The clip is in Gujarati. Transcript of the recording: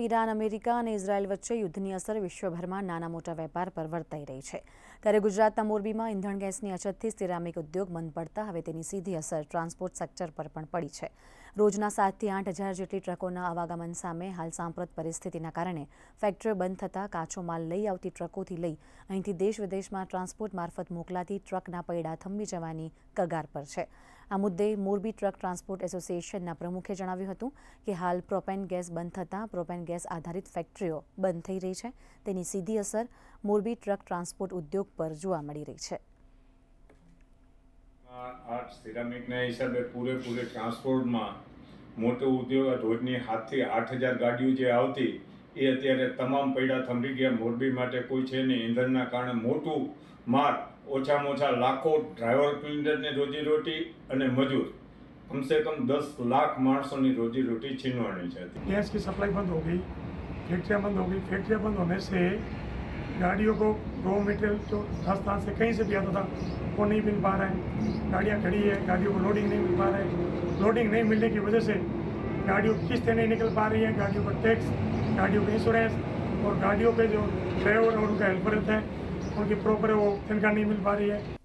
ઈરાન, અમેરિકા અને ઇઝરાયલ વચ્ચે યુદ્ધની અસર વિશ્વભરમાં નાના મોટા વેપાર પર વર્તાઈ રહી છે. ત્યારે ગુજરાતના મોરબીમાં ઇંધણ ગેસની અછતથી સિરામિક ઉદ્યોગ બંધ પડતા હવે તેની સીધી અસર ટ્રાન્સપોર્ટ સેક્ટર પર પણ પડી છે. રોજના 7થી 8 હજાર જેટલી ટ્રકોના આવાગમન સામે હાલ સાંપ્રત પરિસ્થિતિના કારણે ફેક્ટરીઓ બંધ થતાં કાચો માલ લઈ આવતી ટ્રકોથી લઈ અહીંથી દેશ વિદેશમાં ટ્રાન્સપોર્ટ મારફત મોકલાતી ટ્રકના પૈડા થંભી જવાની કગાર પર છે. આ મુદ્દે મોરબી ટ્રક ટ્રાન્સપોર્ટ એસોસિએશનના પ્રમુખે જણાવ્યું હતું કે હાલ પ્રોપેન ગેસ બંધ થતાં પ્રોપેન ગેસ આધારિત ફેક્ટરીઓ બંધ થઈ રહી છે. તેની સીધી અસર મોરબી ટ્રક ટ્રાન્સપોર્ટ ઉદ્યોગ પર જોવા મળી રહી છે. આ સિરામિકના હિસાબે પૂરેપૂરે ટ્રાન્સપોર્ટમાં મોટો ઉદ્યોગ રોજની 7થી 8 હજાર ગાડીઓ જે આવતી એ અત્યારે તમામ પૈડા થંભી ગયા. મોરબી માટે કોઈ છે નહીં. ઇંધણના કારણે મોટું માર્ગ ઓછામાં ઓછા લાખો ડ્રાઈવર ક્લિન્ડરને રોજીરોટી અને મજૂર कम से कम 10 लाख मानसों की रोजी रोटी छीनवानी चाहती। गैस की सप्लाई बंद हो गई, फैक्ट्रियाँ बंद हो गई। फैक्ट्रियाँ बंद होने से गाड़ियों को रॉ मटेरियल जो राजस्थान से कहीं से भी आता था वो नहीं मिल पा रहा है। गाड़ियाँ खड़ी है, गाड़ियों को लोडिंग नहीं मिल पा रहा है। लोडिंग नहीं मिलने की वजह से गाड़ियों की किस्तें नहीं निकल पा रही है। गाड़ियों का टैक्स, गाड़ियों का इंश्योरेंस और गाड़ियों पे जो ड्राइवर और उनका हेल्पर रहता है उनकी प्रॉपर वो तनख्वाह नहीं मिल पा रही है।